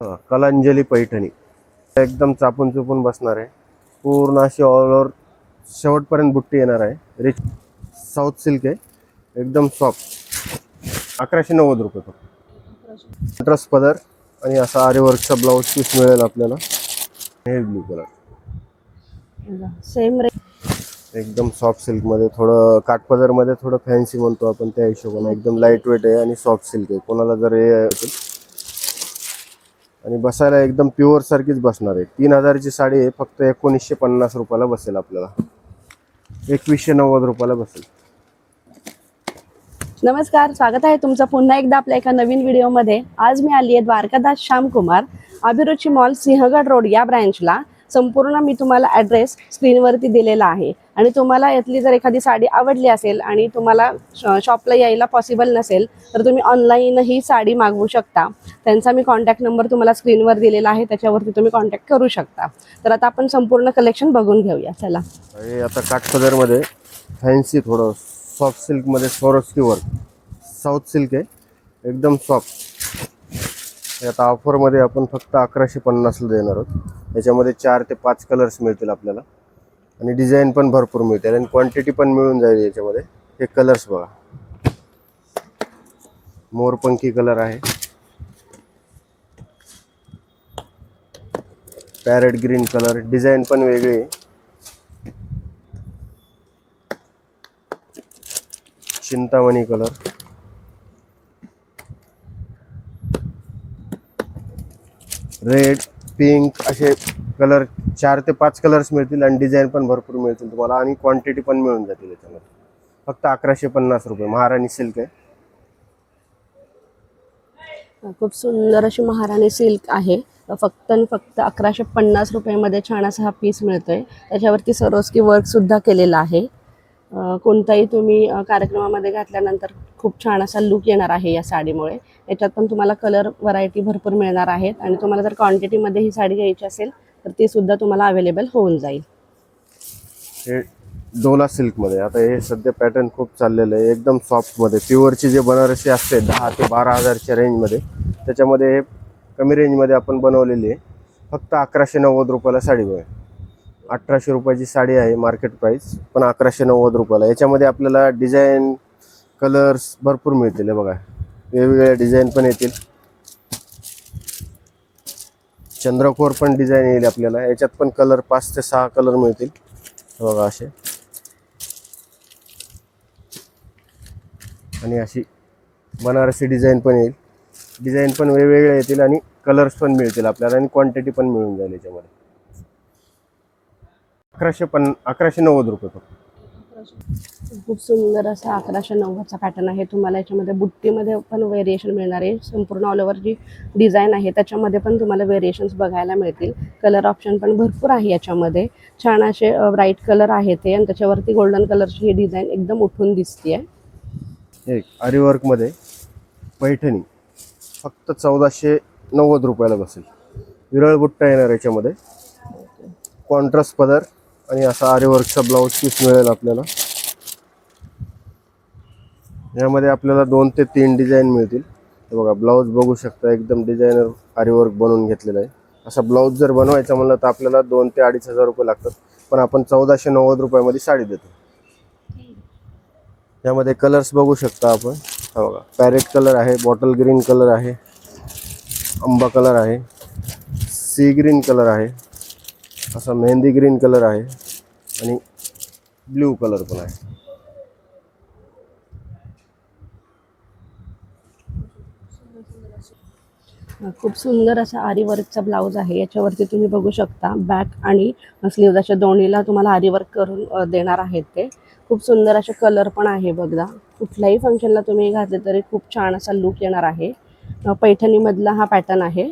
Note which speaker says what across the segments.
Speaker 1: कलांजली पैठणी एकदम चापून चुपून बसणार आहे. पूर्ण अशी ऑल ओव्हर शेवटपर्यंत बुट्टी येणार आहे. रिच साऊथ सिल्क आहे, एकदम सॉफ्ट. 1190 रुपये फक्त. कॉन्ट्रास्ट पदर आणि असा आरीवर्कचा ब्लाऊज पीस मिळेल आपल्याला. हे ब्लू कलर
Speaker 2: सेम
Speaker 1: एकदम सॉफ्ट सिल्क मध्ये, थोडं काठपदर मध्ये थोडं फॅन्सी म्हणतो आपण, त्या हिशोबाने एकदम लाईट वेट आहे आणि सॉफ्ट सिल्क आहे. कोणाला जर हे आणि बसायला एकदम प्युअर सारखीच बसणार आहे. 3000ची साडी आहे, फक्त 1950 रुपयाला बसेल आपल्याला. 2190 रुपयाला बसेल.
Speaker 2: नमस्कार, स्वागत आहे तुमचं पुन्हा एकदा आपल्या एका नवीन व्हिडिओमध्ये. आज मी आली आहे द्वारकादास श्यामकुमार, अभिरुची मॉल, सिंहगड रोड या ब्रँचला. संपूर्ण मी तुम्हाला ॲड्रेस स्क्रीनवरती दिलेला आहे. आणि तुम्हाला यातली जर एखादी साडी आवडली असेल आणि तुम्हाला शॉपला यायला पॉसिबल नसेल तर तुम्ही ऑनलाईनही साडी मागवू शकता. त्यांचा मी कॉन्टॅक्ट नंबर तुम्हाला स्क्रीनवर दिलेला आहे, त्याच्यावरती तुम्ही कॉन्टॅक्ट करू शकता. तर आता आपण संपूर्ण कलेक्शन बघून घेऊया. चला.
Speaker 1: हे आता काठपदरमध्ये फॅन्सी, थोडं सॉफ्ट सिल्कमध्ये स्वरोस्की वर्क, साऊथ सिल्क आहे, एकदम सॉफ्ट. आता ऑफरमध्ये आपण फक्त 1150ला देणार आहोत. याच्यामध्ये 4 ते 5 कलर्स मिळतील आपल्याला आणि डिझाईन पण भरपूर मिळतील आणि क्वांटिटी पण मिळून जाईल याच्यामध्ये. हे कलर्स बघा, मोरपंखी कलर आहे, पॅरेट ग्रीन कलर, डिझाईन पण वेगळी आहे, चिंतामणी कलर, रेड, पिंक, असे कलर 4 ते 5 कलर्स मिळतील आणि डिझाईन पण भरपूर मिळतील तुम्हाला आणि क्वांटिटी पण मिळून जातील याच्यामध्ये. फक्त 1150 रुपये. महाराणी सिल्क आहे,
Speaker 2: खूप सुंदर अशी महाराणी सिल्क आहे. फक्त आणि फक्त 1150 रुपयामध्ये छान असा हा पीस मिळतोय. त्याच्यावरती सरोस्की वर्क सुद्धा केलेला आहे. कोणताही तुम्ही कार्यक्रमामध्ये घातल्यानंतर खूप छान असा लुक येणार आहे या साडीमुळे. याच्यात पण तुम्हाला कलर व्हरायटी भरपूर मिळणार आहेत आणि तुम्हाला जर क्वांटिटीमध्ये ही साडी घ्यायची असेल तर ती सुद्धा तुम्हाला अवेलेबल होऊन जाईल.
Speaker 1: हे डोला सिल्कमध्ये. आता हे सध्या पॅटर्न खूप चाललेलं आहे, एकदम सॉफ्टमध्ये. प्युअरची जे बनारसी असते 10 ते 12,000च्या रेंजमध्ये, त्याच्यामध्ये हे कमी रेंजमध्ये आपण बनवलेली आहे. फक्त 1190 रुपयाला साडी बघा. 1800 रुपयाची साडी आहे मार्केट प्राइस, पण 1190 रुपयाला. याच्यामध्ये आपल्याला डिझाईन, कलर्स भरपूर मिळतील. हे बघा, वेगवेगळ्या डिझाईन पण येतील. चंद्रकोर पण डिझाईन येईल आपल्याला. याच्यात पण कलर 5 ते 6 कलर मिळतील. बघा असे, आणि अशी बनारसी डिझाईन पण येईल. डिझाईन पण वेगवेगळे येतील आणि कलर्स पण मिळतील आपल्याला आणि क्वांटिटी पण मिळून जाईल याच्यामध्ये. 1190 रुपये फक्त.
Speaker 2: खूप सुंदर असा 1190चा पॅटर्न आहे. तुम्हाला याच्यामध्ये बुट्टीमध्ये पण व्हेरिएशन मिळणार आहे. संपूर्ण ऑल ओव्हर जी डिझाईन आहे त्याच्यामध्ये पण तुम्हाला व्हेरिएशन्स बघायला मिळतील. कलर ऑप्शन पण भरपूर आहे याच्यामध्ये. छान असे ब्राईट कलर आहे ते, आणि त्याच्यावरती गोल्डन कलरची ही डिझाईन एकदम उठून दिसते आहे.
Speaker 1: एक आरीवर्कमध्ये पैठणी फक्त 1490 रुपयाला बसेल. विरळ बुट्टा येणार याच्यामध्ये, कॉन्ट्रास्ट पदर आणि असा आरीवर्कचा ब्लाऊज पीस मिळेल आपल्याला. यामध्ये आपल्याला 2 ते 3 डिझाईन मिळतील. हे बघा, ब्लाऊज बघू शकता, एकदम डिझायनर आरीवर्क बनवून घेतलेला आहे. असा ब्लाऊज जर बनवायचा म्हणलं तर आपल्याला 2 ते 2500 रुपये लागतात, पण आपण 1490 रुपयामध्ये साडी देतो. यामध्ये कलर्स बघू शकता आपण. हा बघा, पॅरेट कलर आहे, बॉटल ग्रीन कलर आहे, आंबा कलर आहे, सी ग्रीन कलर आहे, असा मेहंदी ग्रीन कलर आहे आणि ब्ल्यू कलर पण आहे.
Speaker 2: खूप सुंदर असा आरी वर्कचा ब्लाऊज आहे. याच्यावरती तुम्ही बघू शकता बॅक आणि स्लीव्ज अशा दोन्हीला तुम्हाला आरी वर्क करून देणार आहेत ते. खूप सुंदर असे कलर पण आहे बघा. कुठल्याही फंक्शनला तुम्ही घातले तरी खूप छान असा लुक येणार आहे. पैठणीमधला हा पॅटर्न आहे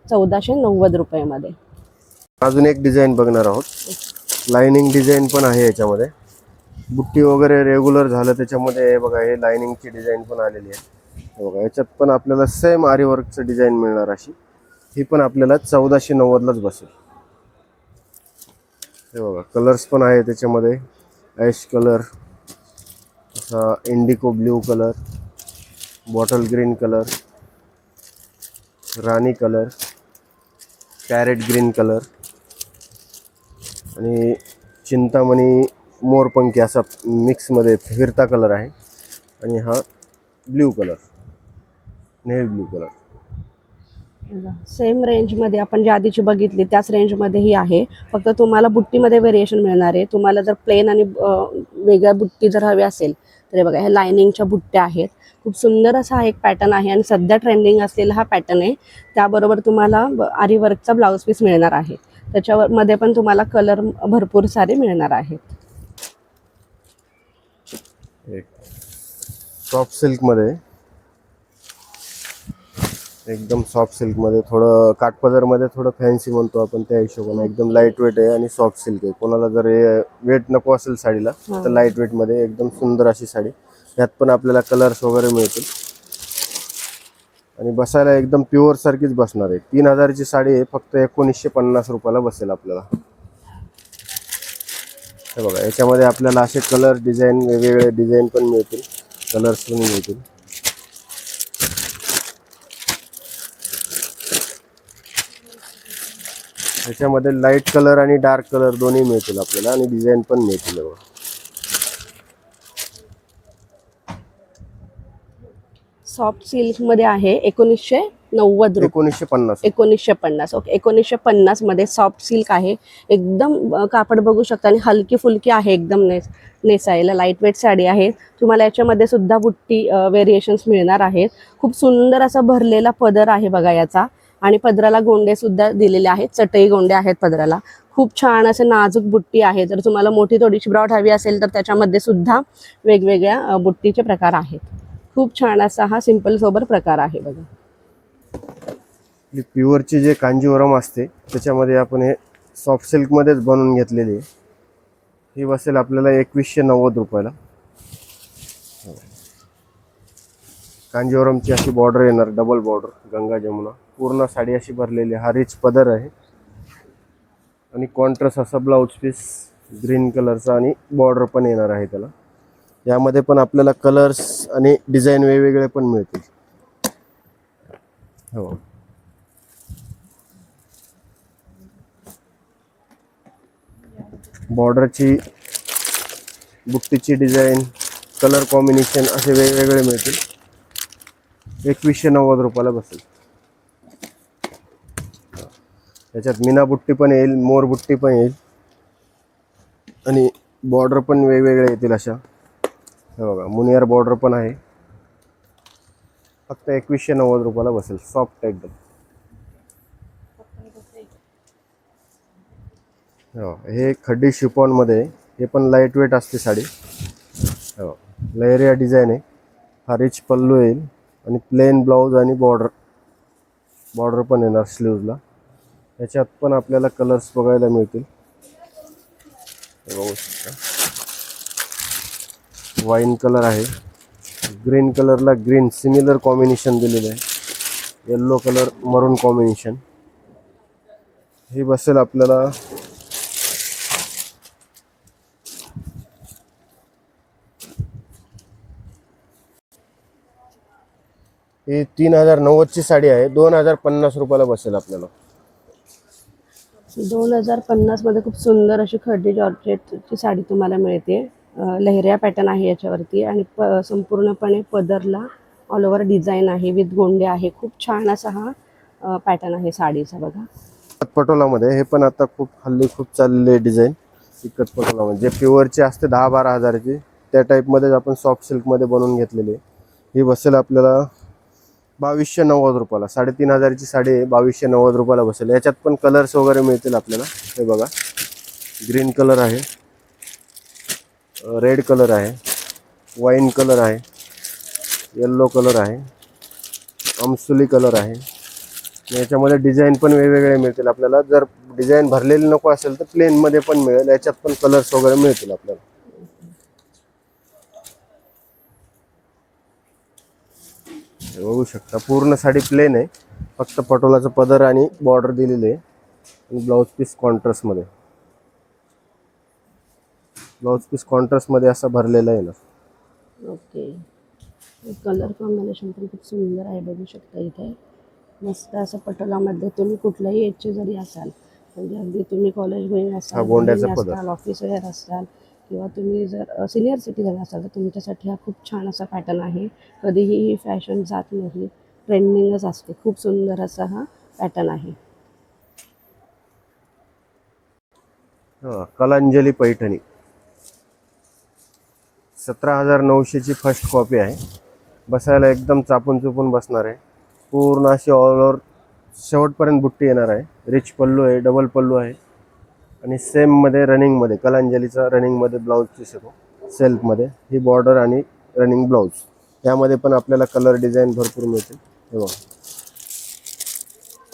Speaker 2: 1490 रुपयामध्ये.
Speaker 1: अजून एक डिझाईन बघणार आहोत. लाइनिंग डिझाईन पण आहे याच्यामध्ये. बुट्टी वगैरे रेग्युलर झालं त्याच्यामध्ये. हे बघा, हे लाइनिंगची डिझाईन पण आलेली आहे. हे बघा, याच्यात पण आपल्याला सेम आरी वर्कचं डिझाईन मिळणार अशी. ही पण आपल्याला 1490लाच बसेल. हे बघा, कलर्स पण आहे त्याच्यामध्ये. ॲश कलर, असा indigo blue colour, bottle green colour, राणी कलर, पॅरेट ग्रीन कलर आणि चिंतामणी मोरपंखी असा मिक्समध्ये फिरता कलर आहे. आणि हा blue colour, navy blue colour.
Speaker 2: Same रेंजमध्ये आपण जी आधीची बघितली त्याच रेंजमध्ये ही आहे, फक्त तुम्हाला बुट्टीमध्ये व्हेरिएशन मिळणार आहे. तुम्हाला जर प्लेन आणि वेगळ्या बुट्टी जर हवी असेल तर हे बघा, ह्या लायनिंगच्या बुट्ट्या आहेत. खूप सुंदर असा हा एक पॅटर्न आहे आणि सध्या ट्रेंडिंग असलेला हा पॅटर्न आहे. त्याबरोबर तुम्हाला आरी वर्कचा ब्लाऊज पीस मिळणार आहे. त्याच्यावर मध्ये पण तुम्हाला कलर भरपूर सारे मिळणार आहेत.
Speaker 1: एक सॉफ्ट सिल्कमध्ये, एकदम सॉफ्ट सिल्कमध्ये, थोडं काठपदरमध्ये थोडं फॅन्सी म्हणतो आपण त्या हिशोबाने. एकदम लाईट वेट आहे आणि सॉफ्ट सिल्क आहे. कोणाला जर वेट नको असेल साडीला तर लाईट वेटमध्ये एकदम सुंदर अशी साडी. यात पण आपल्याला कलर्स वगैरे मिळतील आणि बसायला एकदम प्युअर सारखीच बसणार आहे. 3000ची साडी आहे, फक्त 1950 रुपयाला बसेल आपल्याला. हे बघा, याच्यामध्ये आपल्याला असे कलर डिझाईन, वेगवेगळे डिझाईन पण मिळतील, कलर्स पण मिळतील. याच्यामध्ये लाईट कलर आणि डार्क कलर दोन्ही मिळतील आपल्याला आणि डिझाईन पण मिळतील.
Speaker 2: सॉफ्ट सिल्कमध्ये आहे 1990 रुपये.
Speaker 1: 1950.
Speaker 2: 1950. ओके, 1950 मध्ये सॉफ्ट सिल्क आहे. एकदम कापड बघू शकता आणि हलकी फुलकी आहे एकदम. नेसायला लाईट वेट साडी आहे. तुम्हाला याच्यामध्ये सुद्धा बुट्टी व्हेरिएशन्स मिळणार आहेत. खूप सुंदर असा भरलेला पदर आहे बघा याचा आणि पदराला गोंडे सुद्धा दिलेले आहेत. चटई गोंडे आहेत पदराला. खूप छान असं नाजूक बुट्टी आहे. जर तुम्हाला मोठी थोडीशी ब्रॉड हवी असेल तर त्याच्यामध्ये सुद्धा वेगवेगळ्या बुट्टीचे प्रकार आहेत. खूप छान असा हा सिंपल सोबर प्रकार आहे बघा.
Speaker 1: प्युअरची जे कांजीवरम असते त्याच्यामध्ये आपण हे सॉफ्ट सिल्कमध्येच बनवून घेतलेली आहे. ही बसेल आपल्याला 2190 रुपयाला. कांजीवरमची अशी बॉर्डर येणार, डबल बॉर्डर, गंगा जमुना. पूर्ण साडी अशी भरलेली. हा रिच पदर आहे आणि कॉन्ट्रास्ट असा ब्लाऊज पीस ग्रीन कलरचा आणि बॉर्डर पण येणार आहे त्याला. यामध्ये पण आपल्याला कलर्स आणि डिझाईन वेगवेगळे पण मिळतील. हो, बॉर्डरची, बुट्टीची डिझाईन, कलर कॉम्बिनेशन असे वेगवेगळे मिळतील. 2190 रुपयाला बसेल. त्याच्यात मीना बुट्टी पण येईल, मोर बुट्टी पण येईल आणि बॉर्डर पण वेगवेगळे येतील अशा. हे बघा, मुनियार बॉर्डर पण आहे. फक्त 2190 रुपयाला बसेल. सॉफ्ट एकदम. हो, हे खड्डी शिफॉनमध्ये, हे पण लाईट वेट असते साडी. हो, लहरिया डिझाईन आहे. हा रिच पल्लू येईल आणि प्लेन ब्लाऊज आणि बॉर्डर पण येणार स्लीव्जला. याच्यात पण आपल्याला कलर्स बघायला मिळतील. बघू शकता, वाईन कलर आहे, ग्रीन कलरला ग्रीन सिमिलर कॉम्बिनेशन दिलेलं आहे, येल्लो कलर मरून कॉम्बिनेशन. ही बसेल आपल्याला ही 3090ची साडी आहे. 2050 रुपयाला बसेल आपल्याला.
Speaker 2: 2050 मध्ये खूप सुंदर अशी खड्डी जॉर्जेटची साडी तुम्हाला मिळते. लहरिया पॅटर्न आहे याच्यावरती आणि संपूर्णपणे पदरला ऑल ओव्हर डिझाईन आहे विथ गोंडे आहे. खूप छान असा हा पॅटर्न आहे साडीचा बघा.
Speaker 1: पटोलामध्ये हे पण आता खूप हल्ली खूप चाललेले डिझाईन. इकत पटोलामध्ये जे प्युअरचे असते 10-12 हजाराची, त्या टाईपमध्येच आपण सॉफ्ट सिल्कमध्ये बनवून घेतलेली. ही बसेल आपल्याला 2290 रुपयाला. 3500ची साडी आहे, 2290 रुपयाला बसेल. याच्यात पण कलर्स वगैरे मिळतील आपल्याला. हे बघा, ग्रीन कलर आहे, रेड कलर आहे, वाईन कलर आहे, येल्लो कलर आहे, अमसुली कलर आहे. याच्यामध्ये डिझाईन पण वेगवेगळे मिळतील आपल्याला. जर डिझाईन भरलेली नको असेल तर प्लेनमध्ये पण मिळेल. याच्यात पण कलर्स वगैरे मिळतील आपल्याला. बघू शकता, पूर्ण साडी प्लेन आहे, फक्त पटोलाचं पदर आणि बॉर्डर दिलेले आहे आणि ब्लाऊज पीस कॉन्ट्रास्टमध्ये. ब्लाऊज पीस कॉन्ट्रास्टमध्ये असा भरलेला आहे ना.
Speaker 2: ओके, कलर कॉम्बिनेशन पण खूप सुंदर आहे बघू शकता इथे. मस्त असं पटोलामध्ये तुम्ही कुठल्याही एजचे जरी असाल, म्हणजे अगदी तुम्ही कॉलेज गोईंग
Speaker 1: हा
Speaker 2: असाल,
Speaker 1: गोंड्याचा
Speaker 2: गृहिणी
Speaker 1: पदर.
Speaker 2: असाल, ऑफिस वेअर असाल, किंवा तुम्ही जर सिनियर सिटीजन असाल तर तुमच्यासाठी हा खूप छान असा पॅटर्न आहे. कधीही ही फॅशन जात नाही, ट्रेंडिंगच असते. खूप सुंदर असा हा पॅटर्न आहे.
Speaker 1: कलांजली पैठणी 17,900ची फर्स्ट कॉपी आहे. बसायला एकदम चापून चुपून बसणार आहे. पूर्ण अशी ऑल ओव्हर शेवटपर्यंत बुट्टी येणार आहे. रिच पल्लू आहे, डबल पल्लू आहे आणि सेममध्ये रनिंगमध्ये कलांजलीचा रनिंगमध्ये ब्लाऊज पीस येतो. सेल्फमध्ये ही बॉर्डर आणि रनिंग ब्लाऊज. यामध्ये पण आपल्याला कलर डिझाईन भरपूर मिळते. हे बघा,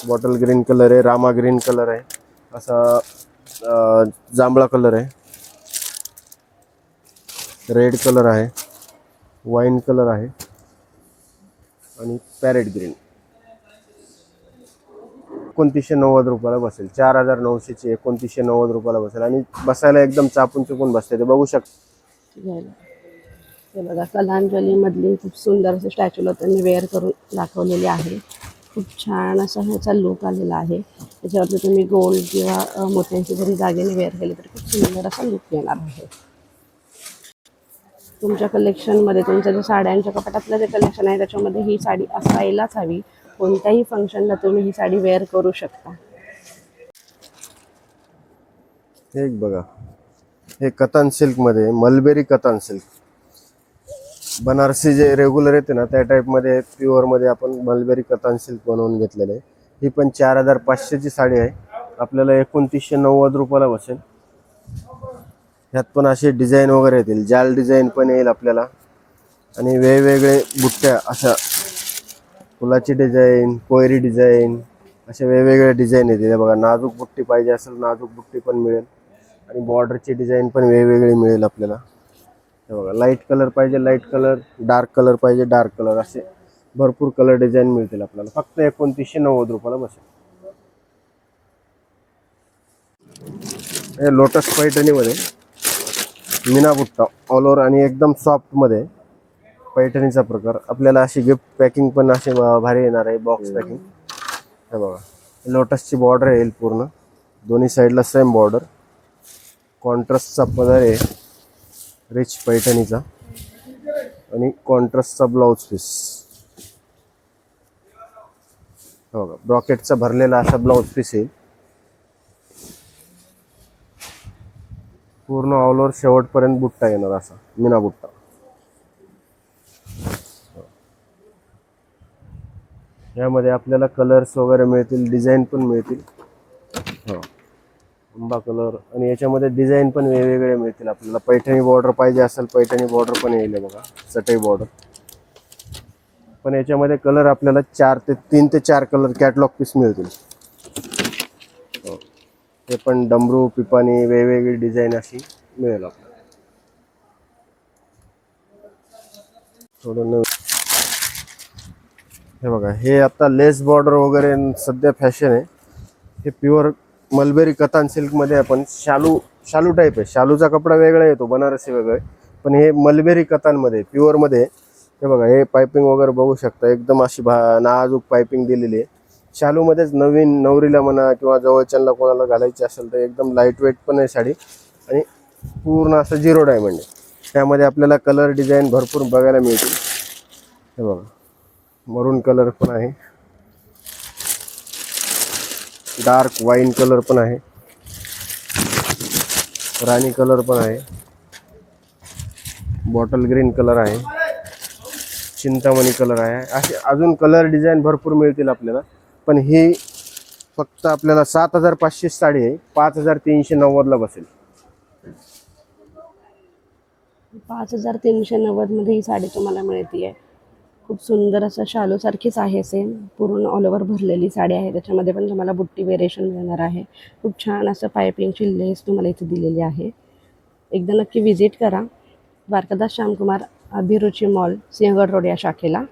Speaker 1: बॉटल ग्रीन कलर आहे, रामा ग्रीन कलर आहे, असा जांभळा कलर आहे, रेड कलर आहे, वाईन कलर आहे आणि पॅरेट ग्रीन. 2990 रुपयाला बसेल. 4,900ची 2990 रुपयाला बसेल आणि बसायला एकदम चापून चुपून बसते. ते बघू शकता.
Speaker 2: घ्यायला हे बघा, कलांजलीमधली खूप सुंदर असे स्टॅच्यूला त्यांनी वेअर करून दाखवलेले आहे. खूप छान असा ह्याचा लुक आलेला आहे. त्याच्यावरती तुम्ही गोल्ड किंवा मोत्यांची जरी दागिने वेअर केले तरी खूप सुंदर असा लुक येणार आहे. तुमच्या कलेक्शनमध्ये, तुमच्या जे साड्यांच्या कपाटातलं जे कलेक्शन आहे त्याच्यामध्ये ही साडी असायलाच हवी. कोणत्याही फंक्शनला तुम्ही ही साडी वेअर करू शकता.
Speaker 1: एक बघा, हे कतान सिल्कमध्ये मलबेरी कतान सिल्क, बनारसी जे रेग्युलर येते ना त्या टाईपमध्ये प्युअरमध्ये आपण मलबेरी कतान सिल्क बनवून घेतलेलं आहे. ही पण 4,500ची साडी आहे. आपल्याला 2990 रुपयाला बसेल. ह्यात पण असे डिझाईन वगैरे येतील, जाल डिझाईन पण येईल आपल्याला आणि वेगवेगळे बुट्ट्या, अशा फुलाची डिझाईन, कोयरी डिझाईन, असे वेगवेगळे डिझाईन येतील. बघा, नाजूक बुट्टी पाहिजे असेल नाजूक बुट्टी पण मिळेल आणि बॉर्डरची डिझाईन पण वेगवेगळी मिळेल आपल्याला. हे बघा, लाईट कलर पाहिजे लाईट कलर, डार्क कलर पाहिजे डार्क कलर, असे भरपूर कलर डिझाईन मिळतील आपल्याला. फक्त 2990 रुपयाला बसेल. हे लोटस पैठणीमध्ये मीना बुट्टा ऑल ओव्हर आणि एकदम सॉफ्टमध्ये पैठणीचा प्रकार. आपल्याला अशी गिफ्ट पॅकिंग पण असे भारी येणार आहे, बॉक्स पॅकिंग. हे बघा, लोटसची बॉर्डर येईल पूर्ण, दोन्ही साईडला सेम बॉर्डर. कॉन्ट्रास्टचा पदर आहे रिच पैठणीचा आणि कॉन्ट्रास्टचा ब्लाऊज पीस. हो का, ब्रॉकेटचा भरलेला असा ब्लाऊज पीस येईल. पूर्ण ऑल ओव्हर शेवटपर्यंत बुट्टा येणार असा मीना बुट्टा. यामध्ये आपल्याला कलर्स वगैरे मिळतील, डिझाईन पण मिळतील. हो, आंबा कलर आणि याच्यामध्ये डिझाईन पण वेगवेगळे मिळतील आपल्याला. पैठणी बॉर्डर पाहिजे असेल पैठणी बॉर्डर पण येईल. बघा, चटई बॉर्डर पण याच्यामध्ये कलर आपल्याला 3 ते 4 कलर कॅटलॉग पीस मिळतील. हो, हे पण डमरू पिपाणी वेगवेगळी डिझाईन अशी मिळेल आपल्याला. थोडं हे बघा, हे आता लेस बॉर्डर वगैरे सध्या फॅशन आहे. हे प्युअर मलबेरी कतान सिल्कमध्ये आपण शालू टाईप आहे. शालूचा कपडा वेगळा येतो, बनारसी वेगळा आहे, पण हे मलबेरी कतानमध्ये प्युअरमध्ये. हे बघा, हे पायपिंग वगैरे बघू शकता, एकदम अशी नाजूक पायपिंग दिलेली आहे. शालूमध्येच नवीन नवरीला म्हणा किंवा जवळच्यांना कोणाला घालायची असेल तर एकदम लाईट वेट पण आहे साडी आणि पूर्ण असं 0 डायमंड आहे. त्यामध्ये आपल्याला कलर डिझाईन भरपूर बघायला मिळतील. हे बघा, मरून कलर पण आहे, डार्क वाईन कलर पण आहे, राणी कलर पण आहे, बॉटल ग्रीन कलर आहे, चिंतामणी कलर आहे. असे अजून कलर डिझाईन भरपूर मिळतील आपल्याला. पण ही फक्त आपल्याला 7,500 साडी आहे, 5,390ला बसेल.
Speaker 2: 5,390 मध्ये ही साडी तुम्हाला मिळते. खूप सुंदर असं शालूसारखीच आहे, सेम पूर्ण ऑल ओव्हर भरलेली साडी आहे. त्याच्यामध्ये पण तुम्हाला बुट्टी वेरिएशन मिळणार आहे. खूप छान असं पायपिंगची लेस तुम्हाला इथे दिलेली आहे. एकदा नक्की व्हिजिट करा द्वारकादास श्यामकुमार अभिरुची मॉल, सिंहगड रोड या शाखेला.